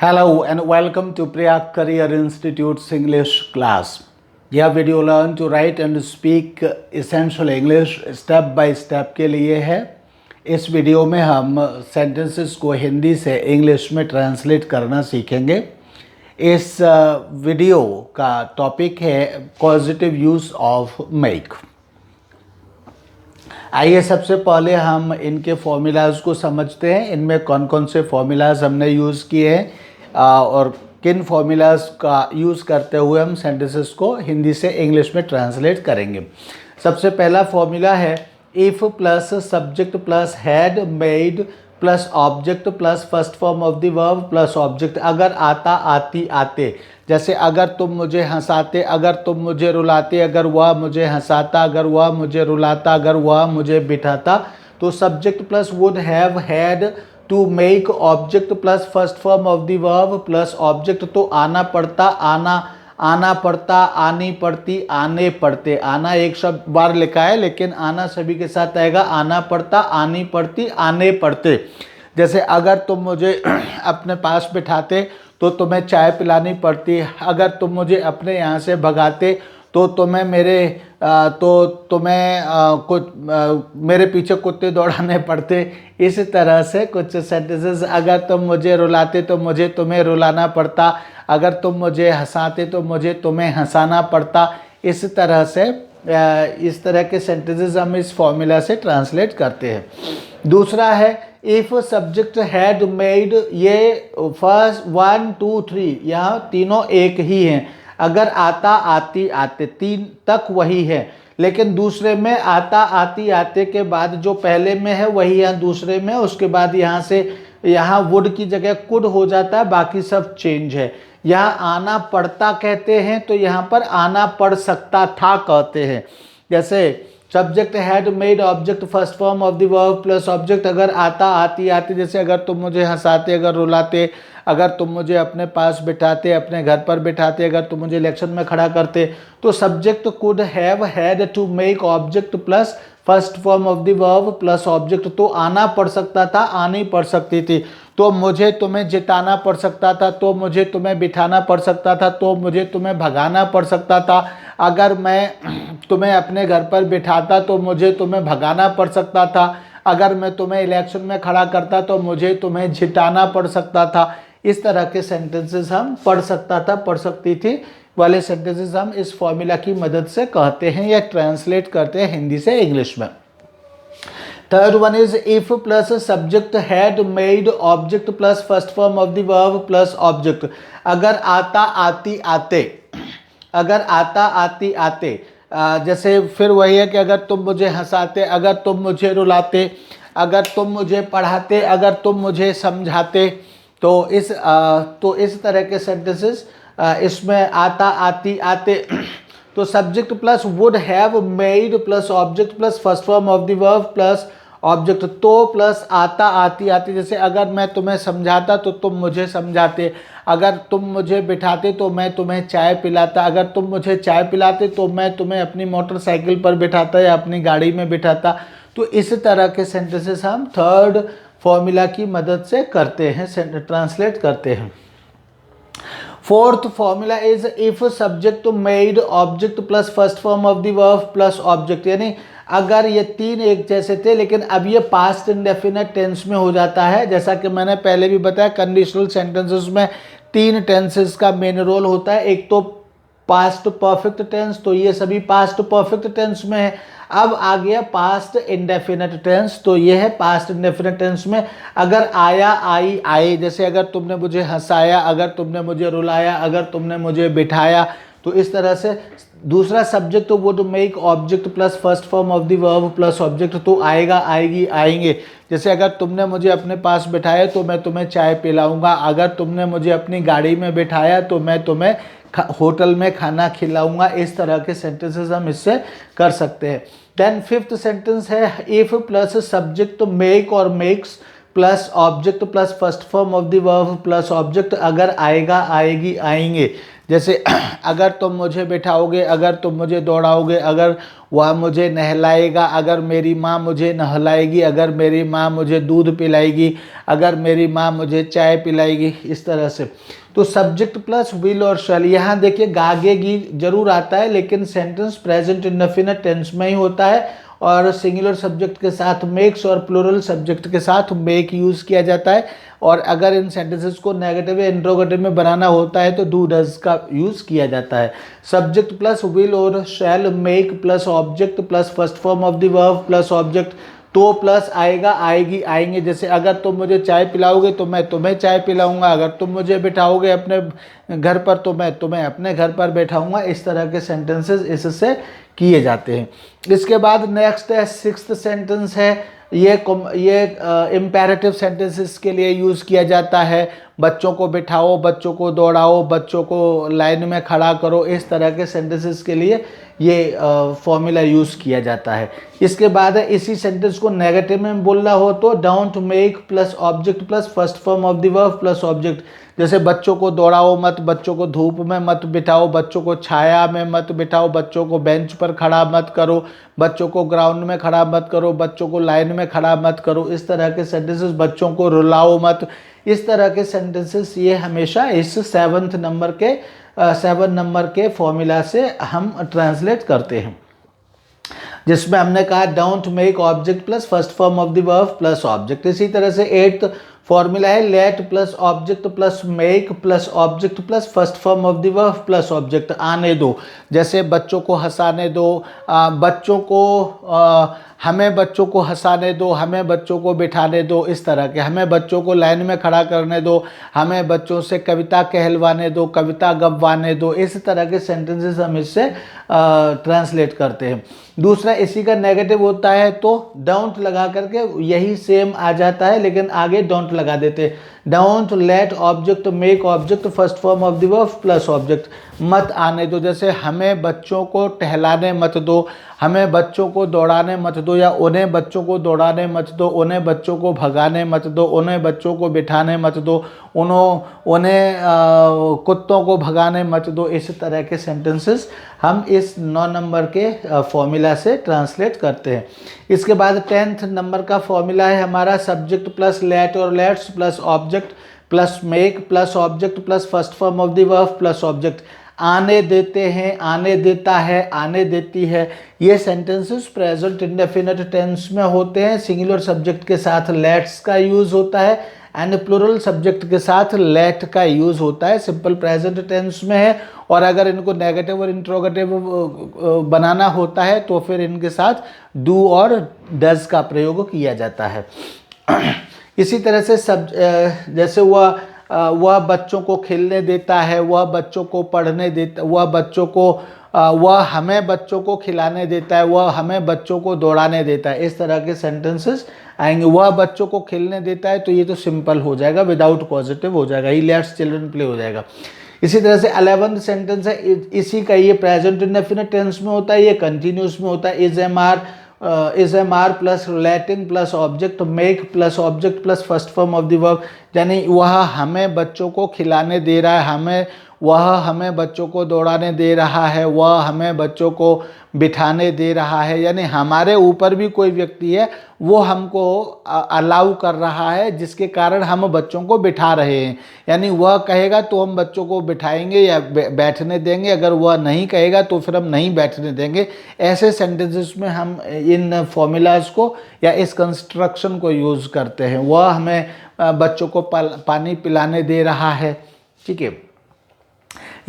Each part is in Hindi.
Hello and welcome to Priya Career Institute's English class. यह video learn to write and speak essential English step by step के लिए है। इस वीडियो में हम सेंटेंसेस को हिंदी से इंग्लिश में ट्रांसलेट करना सीखेंगे। इस वीडियो का टॉपिक है पॉजिटिव यूज़ ऑफ मेक। आइए सबसे पहले हम इनके फॉर्मूलाज को समझते हैं। इनमें कौन कौन से फॉर्मूलाज हमने यूज़ किए हैं और किन फॉर्मूलाज का यूज़ करते हुए हम सेंटेंसेस को हिंदी से इंग्लिश में ट्रांसलेट करेंगे। सबसे पहला फॉर्मूला है if plus subject plus had made plus object plus first form of the verb plus object. अगर आता आती आते, जैसे अगर तुम मुझे हंसाते, अगर तुम मुझे रुलाते, अगर वह मुझे हंसाता, अगर वह मुझे रुलाता, अगर वह मुझे बिठाता, तो subject plus would have had to make object plus first form of the verb plus object. तो आना पड़ता, आना पड़ता, आनी पड़ती, आने पड़ते। आना एक शब्द बार लिखा है लेकिन आना सभी के साथ आएगा। आना पड़ता, आनी पड़ती, आने पड़ते। जैसे अगर तुम मुझे अपने पास बिठाते तो तुम्हें चाय पिलानी पड़ती, अगर तुम मुझे अपने यहाँ से भगाते तो तुम्हें मेरे पीछे कुत्ते दौड़ाने पड़ते। इस तरह से कुछ सेंटेंसेस, अगर तुम मुझे रुलाते तो मुझे तुम्हें रुलाना पड़ता, अगर तुम मुझे हंसाते तो मुझे तुम्हें हंसाना पड़ता। इस तरह से इस तरह के सेंटेंसेस हम इस फॉर्मूला से ट्रांसलेट करते हैं। दूसरा है इफ़ सब्जेक्ट हैड मेड, ये फर्स्ट 1 2 3 यहाँ तीनों एक ही हैं। अगर आता आती आते तीन तक वही है, लेकिन दूसरे में आता आती आते के बाद जो पहले में है वही यहाँ दूसरे में, उसके बाद यहाँ वुड की जगह कुड हो जाता है, बाकी सब चेंज है। यहाँ आना पड़ता कहते हैं तो यहाँ पर आना पड़ सकता था कहते हैं। जैसे subject had made object first form of the verb plus object. अगर आता आती आती, जैसे अगर तुम मुझे हंसाते, अगर रुलाते, अगर तुम मुझे अपने पास बिठाते, अपने घर पर बिठाते, अगर तुम मुझे इलेक्शन में खड़ा करते, तो subject could have had to make object plus first form of the verb plus object. तो आना पड़ सकता था, आनी पड़ सकती थी। तो मुझे तुम्हें जिताना पड़ सकता था, तो मुझे तुम्हें बिठाना पड़ सकता था, तो मुझे तुम्हें भगाना पड़ सकता था। अगर मैं तुम्हें अपने घर पर बिठाता तो मुझे तुम्हें भगाना पड़ सकता था। अगर मैं तुम्हें इलेक्शन में खड़ा करता तो मुझे तुम्हें जिताना पड़ सकता था। इस तरह के सेंटेंसेस हम पढ़ सकता था, पढ़ सकती थी वाले सेंटेंसेस हम इस फॉर्मूला की मदद से कहते हैं या ट्रांसलेट करते हैं हिंदी से इंग्लिश में। Third one is if plus subject had made object plus first form of the verb plus object. अगर आता आती आते, अगर आता आती आते, जैसे फिर वही है कि अगर तुम मुझे हंसाते, अगर तुम मुझे रुलाते, अगर तुम मुझे पढ़ाते, अगर तुम मुझे समझाते, तो इस तरह के सेंटेंसेस इसमें आता आती आते तो subject plus would have made plus object plus first form of the verb plus object. तो प्लस आता आती आती, जैसे अगर मैं तुम्हें समझाता तो तुम मुझे समझाते, अगर तुम मुझे बिठाते तो मैं तुम्हें चाय पिलाता, अगर तुम मुझे चाय पिलाते तो मैं तुम्हें अपनी मोटरसाइकिल पर बिठाता या अपनी गाड़ी में बिठाता। तो इस तरह के सेंटेंसेस हम थर्ड फॉर्मूला की मदद से करते हैं, ट्रांसलेट करते हैं। Fourth formula is if subject made object plus first form of the verb plus object. यानी अगर ये तीन एक जैसे थे लेकिन अब ये पास्ट इंडेफिनिट टेंस में हो जाता है। जैसा कि मैंने पहले भी बताया, कंडीशनल सेंटेंसेस में तीन टेंसेस का मेन रोल होता है। एक तो पास्ट परफेक्ट टेंस, तो ये सभी पास्ट परफेक्ट टेंस में है। अब आ गया पास्ट इंडेफिनिट टेंस, तो ये है पास्ट इंडेफिनिट टेंस में अगर आया आई आए, जैसे अगर तुमने मुझे हंसाया, अगर तुमने मुझे रुलाया, अगर तुमने मुझे बिठाया, तो इस तरह से दूसरा सब्जेक्ट तो would make object plus first form of the verb plus object, तो आएगा आएगी आएंगे। जैसे अगर तुमने मुझे अपने पास बिठाया तो मैं तुम्हें चाय पिलाऊंगा, अगर तुमने मुझे अपनी गाड़ी में बिठाया तो मैं तुम्हें होटल में खाना खिलाऊंगा। इस तरह के सेंटेंसेस हम इससे कर सकते हैं। देन फिफ्थ सेंटेंस है इफ प्लस सब्जेक्ट मेक और makes plus object plus first form of the verb plus object. अगर आएगा आएगी आएंगे, जैसे अगर तुम मुझे बिठाओगे, अगर तुम मुझे दौड़ाओगे, अगर वह मुझे नहलाएगा, अगर मेरी माँ मुझे नहलाएगी, अगर मेरी माँ मुझे दूध पिलाएगी, अगर मेरी माँ मुझे चाय पिलाएगी, इस तरह से। तो सब्जेक्ट प्लस विल और शैल, यहाँ देखिए गागेगी जरूर आता है, लेकिन सेंटेंस प्रेजेंट इंडेफिनिट टेंस में ही होता है और सिंगुलर सब्जेक्ट के साथ मेक्स और प्लूरल सब्जेक्ट के साथ मेक यूज़ किया जाता है। और अगर इन सेंटेंसेस को नेगेटिव या इंट्रोगेटिव में बनाना होता है तो डू डज का यूज़ किया जाता है। सब्जेक्ट प्लस विल और shall, make plus object plus first form of the verb plus object, तो प्लस आएगा, आएगी, आएंगे। जैसे अगर तुम मुझे चाय पिलाओगे तो मैं तुम्हें चाय पिलाऊंगा, अगर तुम मुझे बिठाओगे अपने घर पर तो मैं तुम्हें अपने घर पर बैठाऊंगा। इस तरह के सेंटेंसेस इससे किए जाते हैं। इसके बाद नेक्स्ट है सिक्स्थ सेंटेंस है, ये इम्पेरेटिव सेंटेंसेस के लिए यूज़ किया जाता है। बच्चों को बिठाओ, बच्चों को दौड़ाओ, बच्चों को लाइन में खड़ा करो, इस तरह के सेंटेंसेस के लिए ये फॉर्मूला यूज़ किया जाता है। इसके बाद है इसी सेंटेंस को नेगेटिव में बोलना हो तो don't make plus object plus first form of the verb plus object. जैसे बच्चों को दौड़ाओ मत, बच्चों को धूप में मत बिठाओ, बच्चों को छाया में मत बिठाओ, बच्चों को बेंच पर खड़ा मत करो, बच्चों को ग्राउंड में खड़ा मत करो, बच्चों को लाइन में खड़ा मत करो। इस तरह के सेंटेंसेस, बच्चों को रुलाओ मत, इस तरह के सेंटेंसेस ये हमेशा इस 7 नंबर के फॉर्मूला से हम ट्रांसलेट करते हैं, जिसमें हमने कहा don't make object plus first form of the verb plus object. इसी तरह से 8th फॉर्मूला है late plus object plus make plus object plus first form of the verb plus object, आने दो। जैसे बच्चों को हंसाने दो, हमें बच्चों को हंसाने दो, हमें बच्चों को बिठाने दो, इस तरह के। हमें बच्चों को लाइन में खड़ा करने दो, हमें बच्चों से कविता कहलवाने दो, कविता गवाने दो, इस तरह के सेंटेंसेस हम इससे ट्रांसलेट करते हैं। दूसरा इसी का नेगेटिव होता है तो डोंट लगा करके यही सेम आ जाता है, लेकिन आगे डोंट लगा देते। Don't let object make object first form of the verb plus object, मत आने दो। जैसे हमें बच्चों को टहलाने मत दो, हमें बच्चों को दौड़ाने मत दो, या उन्हें बच्चों को दौड़ाने मत दो, उन्हें बच्चों को भगाने मत दो, उन्हें बच्चों को बिठाने मत दो, उन्हें कुत्तों को भगाने मत दो। इस तरह के सेंटेंसेस हम इस 9 नंबर के फॉर्मूला से ट्रांसलेट करते हैं। इसके बाद 10th नंबर का फॉर्मूला है हमारा सब्जेक्ट प्लस लेट और let's plus object plus make plus object plus first form of the verb plus object. आने देते हैं, आने देता है, आने देती है, ये सेंटेंसेस प्रेजेंट इंडेफिनिट टेंस में होते हैं। सिंगुलर सब्जेक्ट के साथ लेट्स का यूज़ होता है एंड प्लूरल सब्जेक्ट के साथ लेट का यूज़ होता है। सिंपल प्रेजेंट टेंस में है, और अगर इनको नेगेटिव और इंट्रोगेटिव बनाना होता है तो फिर इनके साथ डू और डज का प्रयोग किया जाता है। इसी तरह से जैसे वह बच्चों को खेलने देता है, वह बच्चों को पढ़ने देता, वह हमें बच्चों को खिलाने देता है, वह हमें बच्चों को दौड़ाने देता है, इस तरह के सेंटेंसेस आएंगे। वह बच्चों को खेलने देता है तो ये तो सिंपल हो जाएगा, विदाउट पॉजिटिव हो जाएगा, ही लेट्स चिल्ड्रन प्ले हो जाएगा। इसी तरह से 11th सेंटेंस है, इसी का ये प्रेजेंट इंडेफिनिट टेंस में होता है, ये कंटिन्यूस में होता है। Is am are plus relating plus object make plus object plus first form of the verb, यानी वह हमें बच्चों को खिलाने दे रहा है, वह हमें बच्चों को दौड़ाने दे रहा है, वह हमें बच्चों को बिठाने दे रहा है, यानी हमारे ऊपर भी कोई व्यक्ति है वो हमको अलाउ कर रहा है, जिसके कारण हम बच्चों को बिठा रहे हैं। यानी वह कहेगा तो हम बच्चों को बिठाएंगे या बैठने देंगे, अगर वह नहीं कहेगा तो फिर हम नहीं बैठने देंगे। ऐसे सेंटेंसेस में हम इन फॉर्मूलाज को या इस कंस्ट्रक्शन को यूज़ करते हैं। वह हमें बच्चों को पानी पिलाने दे रहा है, ठीक है,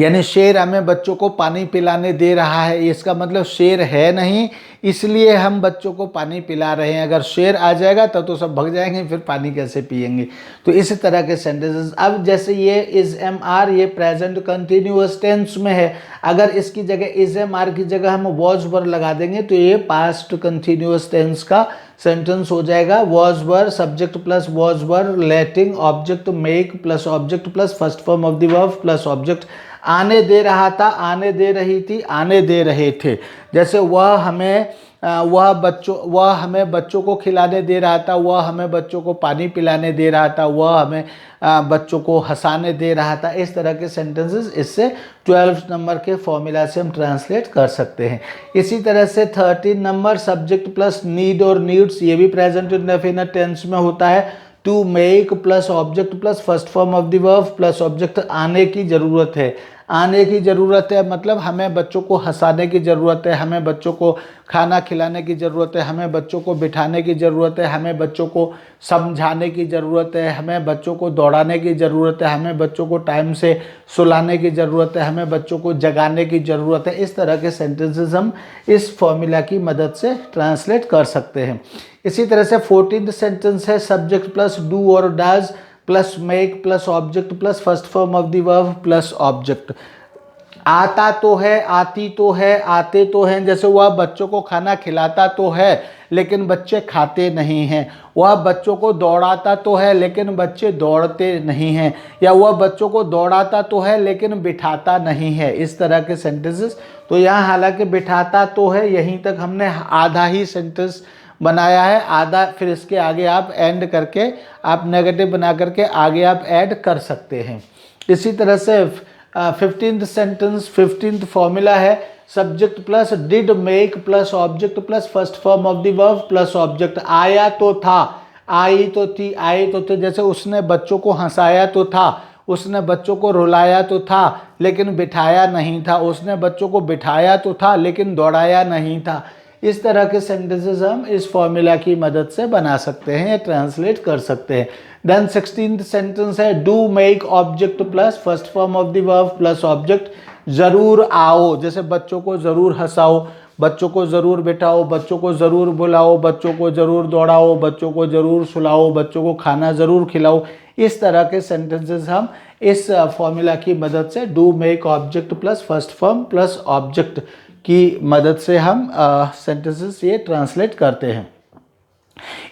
यानी शेर हमें बच्चों को पानी पिलाने दे रहा है, इसका मतलब शेर है नहीं इसलिए हम बच्चों को पानी पिला रहे हैं। अगर शेर आ जाएगा तब तो सब भग जाएंगे, फिर पानी कैसे पिएंगे। तो इस तरह के सेंटेंसेस। अब जैसे ये इज एम आर, ये प्रेजेंट कंटिन्यूअस टेंस में है, अगर इसकी जगह इज एम आर की जगह हम वॉज वर लगा देंगे तो ये पास्ट कंटिन्यूअस टेंस का सेंटेंस हो जाएगा। Was were subject plus was were letting object make plus object plus first form of the verb plus object. आने दे रहा था, आने दे रही थी, आने दे रहे थे। जैसे वह हमें वह हमें बच्चों को खिलाने दे रहा था, वह हमें बच्चों को पानी पिलाने दे रहा था, वह हमें बच्चों को हंसाने दे रहा था। इस तरह के सेंटेंसेस इससे 12 नंबर के फॉर्मूला से हम ट्रांसलेट कर सकते हैं। इसी तरह से 13 नंबर सब्जेक्ट प्लस नीड और नीड्स, ये भी प्रेजेंट इंडेफिनिट टेंस में होता है। To make plus object plus first form of the verb plus object, आने की ज़रूरत है। आने की ज़रूरत है मतलब हमें बच्चों को हंसाने की ज़रूरत है, हमें बच्चों को खाना खिलाने की ज़रूरत है, हमें बच्चों को बिठाने की ज़रूरत है, हमें बच्चों को समझाने की ज़रूरत है, हमें बच्चों को दौड़ाने की ज़रूरत है, हमें बच्चों को टाइम से सुलाने की ज़रूरत है, हमें बच्चों को जगाने की ज़रूरत है। इस तरह के सेंटेंसेस हम इस फॉर्मूला की मदद से ट्रांसलेट कर सकते हैं। इसी तरह से 14th सेंटेंस है सब्जेक्ट प्लस डू और does plus make plus object plus first form of the verb plus object. आता तो है, आती तो है, आते तो हैं। जैसे वह बच्चों को खाना खिलाता तो है लेकिन बच्चे खाते नहीं हैं। वह बच्चों को दौड़ाता तो है लेकिन बच्चे दौड़ते नहीं हैं। या वह बच्चों को दौड़ाता तो है लेकिन बिठाता नहीं है। इस तरह के सेंटेंसेस। तो यहाँ हालांकि बिठाता तो है, यहीं तक हमने आधा ही सेंटेंस बनाया है, आधा फिर इसके आगे आप एंड करके आप नेगेटिव बना करके आगे आप ऐड कर सकते हैं। इसी तरह से 15th सेंटेंस 15th फॉर्मूला है subject plus did make plus object plus first form of the verb plus object. आया तो था, आई तो थी, आए तो थे। जैसे उसने बच्चों को हंसाया तो था, उसने बच्चों को रुलाया तो था लेकिन बिठाया नहीं था, उसने बच्चों को बिठाया तो था लेकिन दौड़ाया नहीं था। इस तरह के सेंटेंसेस हम इस फॉर्मूला की मदद से बना सकते हैं या ट्रांसलेट कर सकते हैं। देन 16th सेंटेंस है do make object plus first form of the verb plus object. जरूर आओ, जैसे बच्चों को जरूर हंसाओ, बच्चों को जरूर बिठाओ, बच्चों को जरूर बुलाओ, बच्चों को जरूर दौड़ाओ, बच्चों को जरूर सुलाओ, बच्चों को खाना जरूर खिलाओ। इस तरह के सेंटेंसेस हम इस फॉर्मूला की मदद से do make object plus first form plus object की मदद से हम सेंटेंसेस ये ट्रांसलेट करते हैं।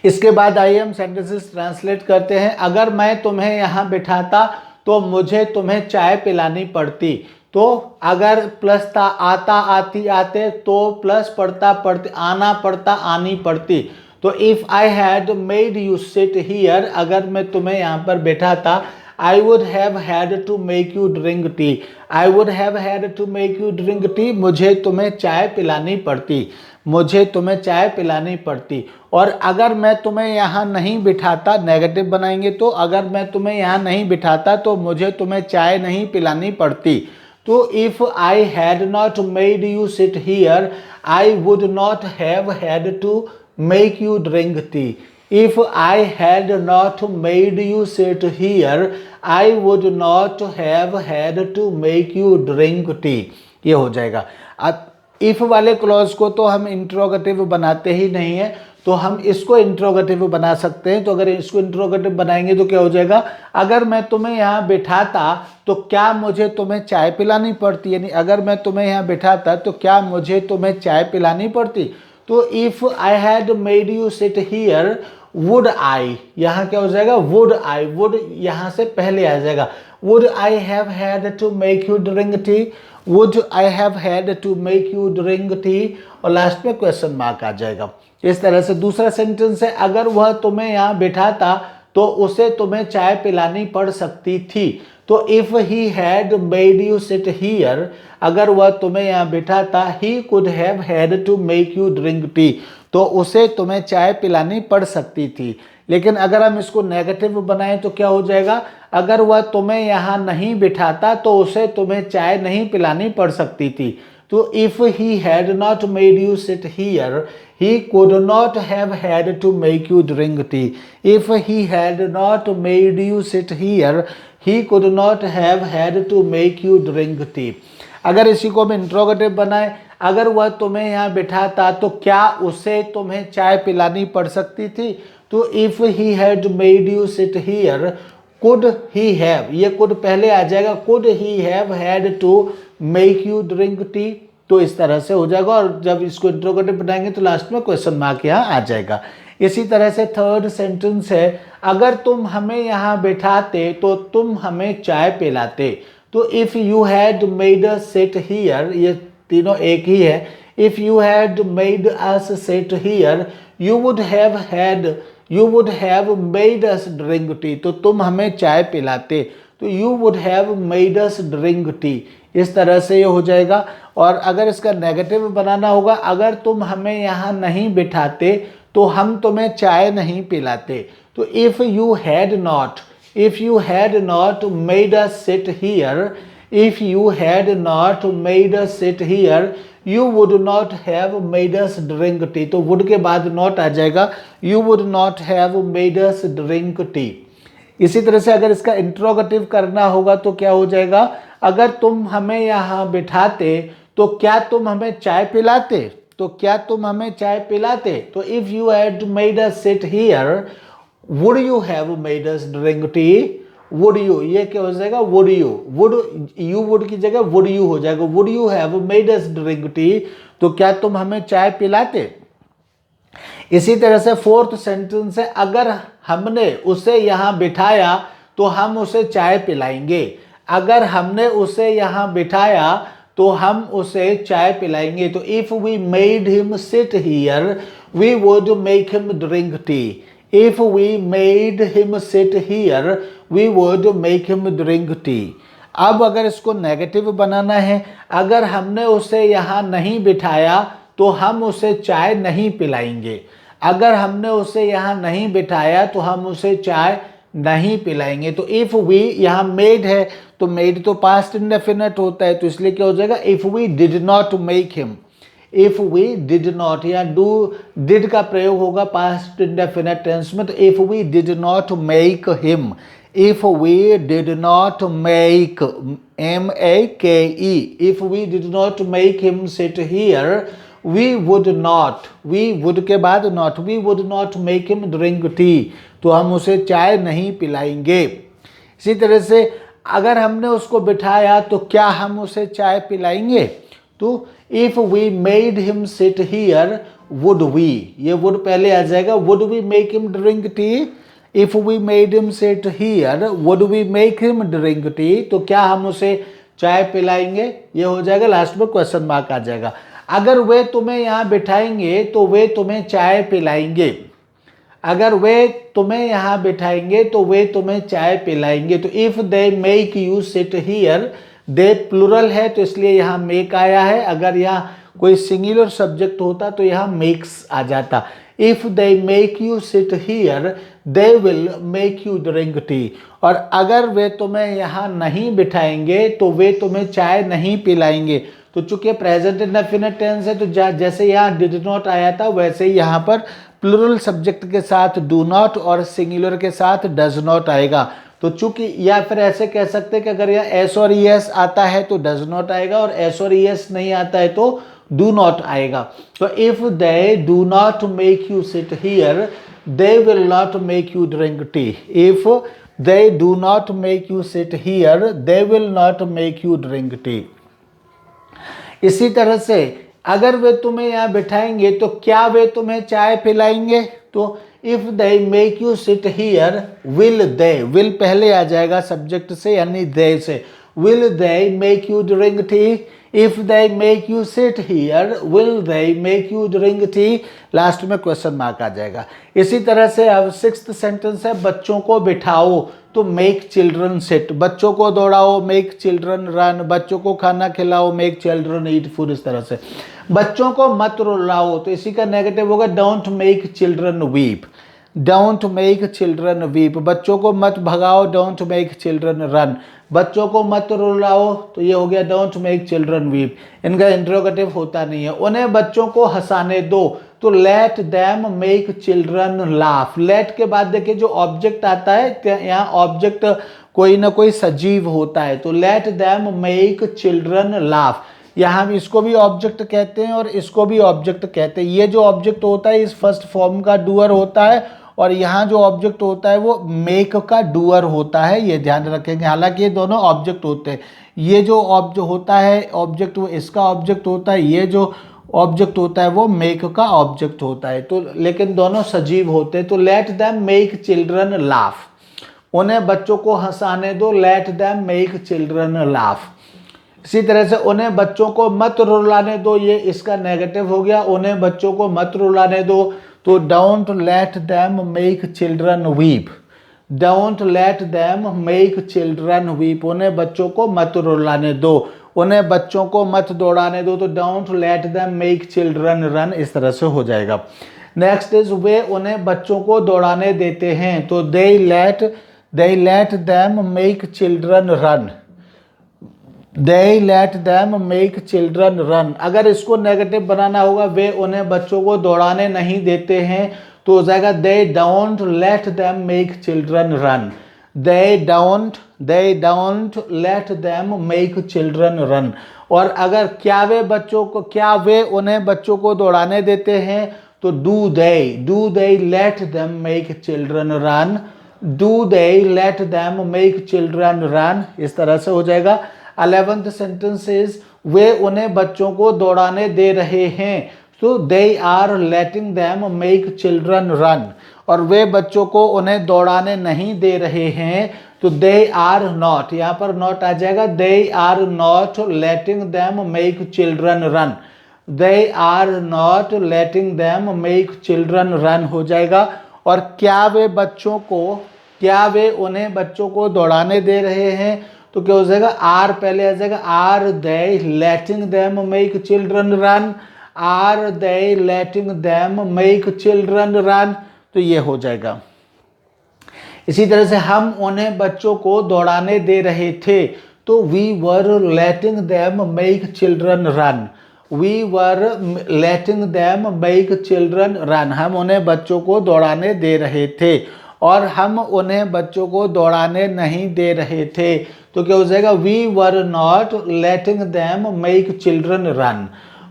इसके बाद आइए हम सेंटेंसेस ट्रांसलेट करते हैं। अगर मैं तुम्हें यहाँ बिठाता तो मुझे तुम्हें चाय पिलानी पड़ती। तो अगर प्लस था आता आती आते, तो प्लस पड़ता पड़ते, आना पड़ता आनी पड़ती। तो if I had made you sit here, अगर मैं तुम्हें यहाँ पर बैठाता, I would have had to make you drink tea. I would have had to make you drink tea. मुझे तुम्हें चाय पिलानी पड़ती, मुझे तुम्हें चाय पिलानी पड़ती। और अगर मैं तुम्हें यहाँ नहीं बिठाता, नेगेटिव बनाएंगे तो अगर मैं तुम्हें यहाँ नहीं बिठाता तो मुझे तुम्हें चाय नहीं पिलानी पड़ती। तो if I had not made you sit here, I would not have had to make you drink tea. If I had not made you sit here, I would not have had to make you drink tea. ये हो जाएगा। अब इफ वाले क्लॉज को तो हम इंट्रोगेटिव बनाते ही नहीं है, तो हम इसको इंट्रोगेटिव बना सकते हैं। तो अगर इसको इंट्रोगेटिव बनाएंगे तो क्या हो जाएगा, अगर मैं तुम्हें यहाँ बिठाता तो क्या मुझे तुम्हें चाय पिलानी पड़ती। यानी अगर मैं तुम्हें यहाँ बिठाता तो क्या मुझे तुम्हें चाय पिलानी पड़ती। तो if I had made you sit here would I, यहाँ क्या हो जाएगा, वुड आई, वुड यहाँ से पहले आ जाएगा। Would I have had to make you drink tea, would I have had to make you drink tea, और लास्ट में क्वेश्चन मार्क आ जाएगा। इस तरह से दूसरा सेंटेंस है अगर वह तुम्हें यहाँ बिठाता तो उसे तुम्हें चाय पिलानी पड़ सकती थी। तो if he had made you sit here, अगर वह तुम्हें यहाँ बिठाता, he could have had to make you drink tea, तो उसे तुम्हें चाय पिलानी पड़ सकती थी। लेकिन अगर हम इसको नेगेटिव बनाएं तो क्या हो जाएगा, अगर वह तुम्हें यहाँ नहीं बिठाता तो उसे तुम्हें चाय नहीं पिलानी पड़ सकती थी। तो if he had not made you sit here, he could not have had to make you drink tea. If he had not made you sit here, he could not have had to make you drink tea. अगर इसी को हम इंट्रोगेटिव बनाएं, अगर वह तुम्हें यहाँ बिठाता तो क्या उसे तुम्हें चाय पिलानी पड़ सकती थी। तो if he had made you sit here, could he have, ये कुड पहले आ जाएगा, could he have had to make you drink tea. तो इस तरह से हो जाएगा, और जब इसको इंट्रोगेटिव बनाएंगे तो लास्ट में क्वेश्चन मार्क यहाँ आ जाएगा। इसी तरह से थर्ड सेंटेंस है अगर तुम हमें यहाँ बिठाते तो तुम हमें चाय पिलाते। तो if you had made us sit here, ये तीनों एक ही है। If you had made us sit here you would have made us drink tea, तो तुम हमें चाय पिलाते, तो you would have made us drink tea, इस तरह से ये हो जाएगा। और अगर इसका नेगेटिव बनाना होगा, अगर तुम हमें यहाँ नहीं बिठाते तो हम तुम्हें चाय नहीं पिलाते। तो if you had not made us sit here, if you had not made us sit here you would not have made us drink tea, तो वुड के बाद नॉट आ जाएगा, you would not have made us drink tea. इसी तरह से अगर इसका इंट्रोगेटिव करना होगा तो क्या हो जाएगा, अगर तुम हमें यहाँ बिठाते तो क्या तुम हमें चाय पिलाते, तो क्या तुम हमें चाय पिलाते। तो if you had made us sit here would you have made us drink tea, would you, ये क्या हो जाएगा, वुड यू वुड की जगह वुड यू हो जाएगा, would you have made us drink tea, तो क्या तुम हमें चाय पिलाते। इसी तरह से फोर्थ सेंटेंस है, अगर हमने उसे यहाँ बिठाया तो हम उसे चाय पिलाएंगे, अगर हमने उसे यहाँ बिठाया तो हम उसे चाय पिलाएंगे। तो if we made him sit here we would make him drink tea, if we made him sit here we would make him drink tea. अब अगर इसको नेगेटिव बनाना है, अगर हमने उसे यहाँ नहीं बिठाया तो हम उसे चाय नहीं पिलाएंगे, अगर हमने उसे यहाँ नहीं बिठाया तो हम उसे चाय नहीं पिलाएंगे। तो इफ वी, यहाँ मेड है तो मेड तो पास्ट इंडेफिनिट होता है, तो इसलिए क्या हो जाएगा, if we did not make him, if we did not, या डू डिड का प्रयोग होगा पास्ट इंडेफिनिट टेंस में, तो if we did not make him, if we did not make, M-A-K-E, if we did not make him sit here we would not, we would के बाद not, we would not make him drink tea, तो हम उसे चाय नहीं पिलाएंगे। इसी तरह से अगर हमने उसको बिठाया तो क्या हम उसे चाय पिलाएंगे, तो if we made him sit here would we, ये वुड पहले आ जाएगा, would we make him drink tea, if we made him sit here would we make him drink tea, तो क्या हम उसे चाय पिलाएंगे, ये हो जाएगा, लास्ट में क्वेश्चन मार्क आ जाएगा। अगर वे तुम्हें यहाँ बिठाएंगे तो वे तुम्हें चाय पिलाएंगे, अगर वे तुम्हें यहाँ बिठाएंगे तो वे तुम्हें चाय पिलाएंगे। तो if they make you sit here, they plural है तो इसलिए यहाँ मेक आया है, अगर यहाँ कोई सिंगुलर सब्जेक्ट होता तो यहाँ मेक्स आ जाता। If they make you sit here they will make you drink tea, और अगर वे तुम्हें यहाँ नहीं बिठाएंगे तो वे तुम्हें चाय नहीं पिलाएंगे। तो चूंकि प्रेजेंट इंडेफिनिट टेंस है तो जैसे यहाँ डिड नॉट आया था वैसे ही यहाँ पर प्लूरल सब्जेक्ट के साथ डू नॉट और सिंगुलर के साथ डज नॉट आएगा। तो चूंकि, या फिर ऐसे कह सकते हैं कि अगर यहाँ एस और ई एस आता है तो डज नॉट आएगा, और एस और ई एस नहीं आता है तो डू नॉट आएगा। तो if they do not make you sit here they will not make you drink tea, if they do not make you sit here they will not make you drink T. इसी तरह से अगर वे तुम्हें यहाँ बिठाएंगे तो क्या वे तुम्हें चाय पिलाएंगे, तो if they make you sit here will they, will पहले आ जाएगा सब्जेक्ट से यानी दे से, will they make you drink tea, if they make you sit here will they make you drink T, last में क्वेश्चन मार्क आ जाएगा। इसी तरह से अब सिक्स्थ सेंटेंस है, बच्चों को बिठाओ तो मेक चिल्ड्रन सिट, बच्चों को दौड़ाओ मेक चिल्ड्रन रन, बच्चों को खाना खिलाओ मेक चिल्ड्रन ईट फूड। इस तरह से बच्चों को मत रुलाओ तो इसी का नेगेटिव होगा don't make children weep, don't make children weep, बच्चों को मत भगाओ डोंट मेक चिल्ड्रन रन, बच्चों को मत रुलाओ तो ये हो गया डोंट मेक चिल्ड्रन वीप। इनका इंट्रोगेटिव होता नहीं है। उन्हें बच्चों को हंसाने दो तो let them make children laugh, let के बाद देखिए जो ऑब्जेक्ट आता है यहाँ ऑब्जेक्ट कोई ना कोई सजीव होता है, तो let them make children laugh, यहाँ इसको भी ऑब्जेक्ट कहते हैं और इसको भी ऑब्जेक्ट कहते हैं। ये जो ऑब्जेक्ट होता है इस फर्स्ट फॉर्म का डूअर होता है और यहाँ जो ऑब्जेक्ट होता है वो मेक का डूअर होता है, ये ध्यान रखेंगे। हालांकि ये दोनों ऑब्जेक्ट होते हैं, ये जो ऑब्जेक्ट होता है ऑब्जेक्ट वो इसका ऑब्जेक्ट होता है, ये जो ऑब्जेक्ट होता है वो मेक का ऑब्जेक्ट होता है, तो लेकिन दोनों सजीव होते हैं। तो let them make children laugh, उन्हें बच्चों को हंसाने दो late them make children laugh. इसी तरह से उन्हें बच्चों को मत रुलाने दो, ये इसका नेगेटिव हो गया, उन्हें बच्चों को मत रुलाने दो। तो don't let them make children weep, don't let them make children weep, उन्हें बच्चों को मत रुलाने दो, उन्हें बच्चों को मत दौड़ाने दो। तो don't let them make children run, इस तरह से हो जाएगा। नेक्स्ट इज वे उन्हें बच्चों को दौड़ाने देते हैं। तो they let them make children run, they let them make children run. अगर इसको नेगेटिव बनाना होगा, वे उन्हें बच्चों को दौड़ाने नहीं देते हैं, तो हो जाएगा they don't let them make children run, they don't let them make children run. और अगर क्या वे उन्हें बच्चों को दौड़ाने देते हैं, तो do they let them make children run, do they let them make children run, इस तरह से हो जाएगा। 11th सेंटेंस इज वे उन्हें बच्चों को दौड़ाने दे रहे हैं। तो they are letting them make children run, और वे बच्चों को उन्हें दौड़ाने नहीं दे रहे हैं, तो दे आर नॉट, यहाँ पर नॉट आ जाएगा, they are not letting them make children run, they are not letting them make children run हो जाएगा। और क्या वे उन्हें बच्चों को दौड़ाने दे रहे हैं, तो क्या हो जाएगा, आर पहले आ जाएगा, are they letting them make children run, are they letting them make children run, तो ये हो जाएगा। इसी तरह से हम उन्हें बच्चों को दौड़ाने दे रहे थे, तो we were letting them make children run, we were letting them make children run, हम उन्हें बच्चों को दौड़ाने दे रहे थे, और हम उन्हें बच्चों को दौड़ाने नहीं दे रहे थे, तो क्या हो जाएगा, we were not letting them make children run,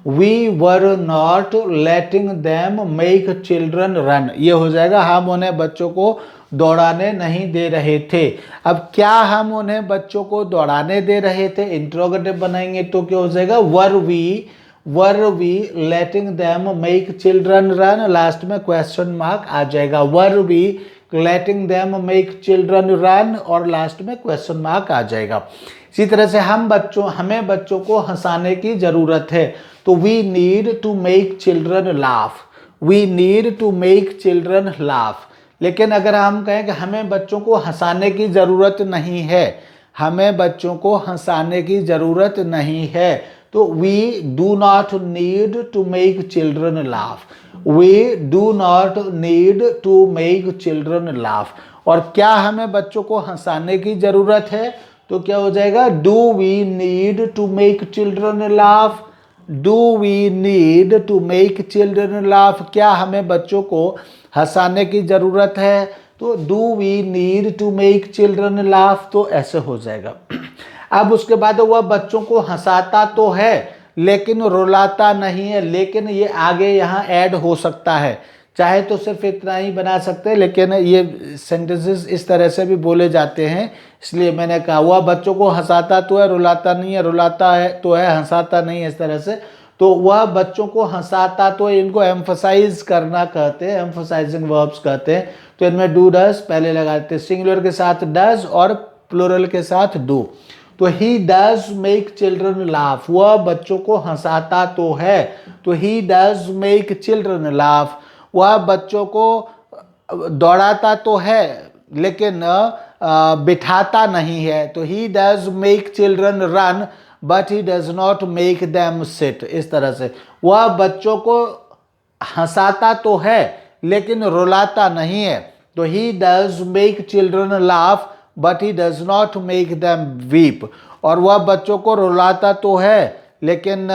we were not letting them make children run, ये हो जाएगा, हम उन्हें बच्चों को दौड़ाने नहीं दे रहे थे। अब क्या हम उन्हें बच्चों को दौड़ाने दे रहे थे, इंट्रोगेटिव बनाएंगे, तो क्या हो जाएगा, were we letting them make children run, last में क्वेश्चन मार्क आ जाएगा, were we letting them make children run, और लास्ट में क्वेश्चन मार्क आ जाएगा। इसी तरह से हमें बच्चों को हंसाने की जरूरत है, तो we need to make children laugh, we need to make children laugh. लेकिन अगर हम कहें कि हमें बच्चों को हंसाने की ज़रूरत नहीं है, हमें बच्चों को हंसाने की ज़रूरत नहीं है, तो we do not need to make children laugh, we do not need to make children laugh. और क्या हमें बच्चों को हंसाने की ज़रूरत है, तो क्या हो जाएगा, do we need to make children laugh, do we need to make children laugh, क्या हमें बच्चों को हंसाने की ज़रूरत है, तो do we need to make children laugh, तो ऐसे हो जाएगा। अब उसके बाद वह बच्चों को हंसाता तो है लेकिन रुलाता नहीं है, लेकिन ये आगे यहाँ ऐड हो सकता है, चाहे तो सिर्फ इतना ही बना सकते हैं, लेकिन ये सेंटेंसेस इस तरह से भी बोले जाते हैं, इसलिए मैंने कहा वह बच्चों को हंसाता तो है, रुलाता नहीं है, रुलाता है तो है, हंसाता नहीं है, इस तरह से। तो वह बच्चों को हंसाता तो है, इनको एम्फसाइज करना कहते हैं, एम्फसाइजिंग वर्ब्स कहते हैं। तो इनमें डू डज पहले लगाते हैं, सिंगुलर के साथ डज और प्लूरल के साथ डू। तो he does make children laugh, वह बच्चों को हंसाता तो है, तो he does make children laugh. वह बच्चों को दौड़ाता तो है लेकिन बिठाता नहीं है, तो he does make children run but he does not make them sit, इस तरह से। वह बच्चों को हंसाता तो है लेकिन रुलाता नहीं है, तो he does make children laugh but he does not make them weep. और वह बच्चों को रुलाता तो है लेकिन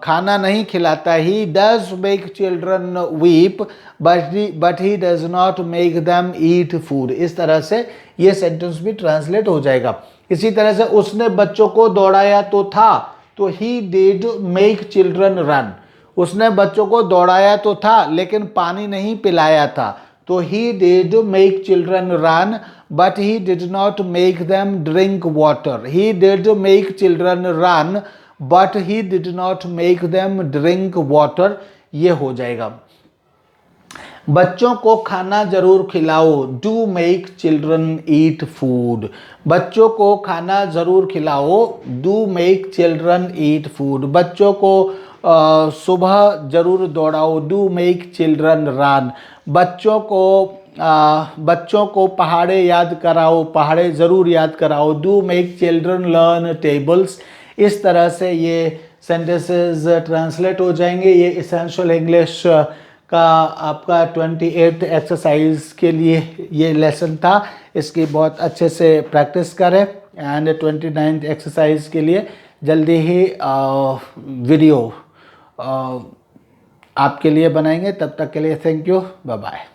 खाना नहीं खिलाता, he does make children weep but he does not make them eat food. इस तरह से ये सेंटेंस भी ट्रांसलेट हो जाएगा। इसी तरह से उसने बच्चों को दौड़ाया तो था, तो he did make children run. उसने बच्चों को दौड़ाया तो था लेकिन पानी नहीं पिलाया था, तो he did make children run but he did not make them drink water. He did make children run but he did not make them drink water, ये हो जाएगा। बच्चों को खाना जरूर खिलाओ, do make children eat food. बच्चों को खाना जरूर खिलाओ, do make children eat food. बच्चों को सुबह जरूर दौड़ाओ, डू मेक चिल्ड्रन रन। बच्चों को पहाड़े याद कराओ, पहाड़े ज़रूर याद कराओ, do make children learn tables. इस तरह से ये सेंटेंसेस ट्रांसलेट हो जाएंगे। ये इसेंशियल इंग्लिश का आपका 28th एक्सरसाइज के लिए ये लेसन था। इसकी बहुत अच्छे से प्रैक्टिस करें एंड 29th एक्सरसाइज के लिए जल्दी ही वीडियो आपके लिए बनाएंगे। तब तक के लिए थैंक यू, बाय बाय।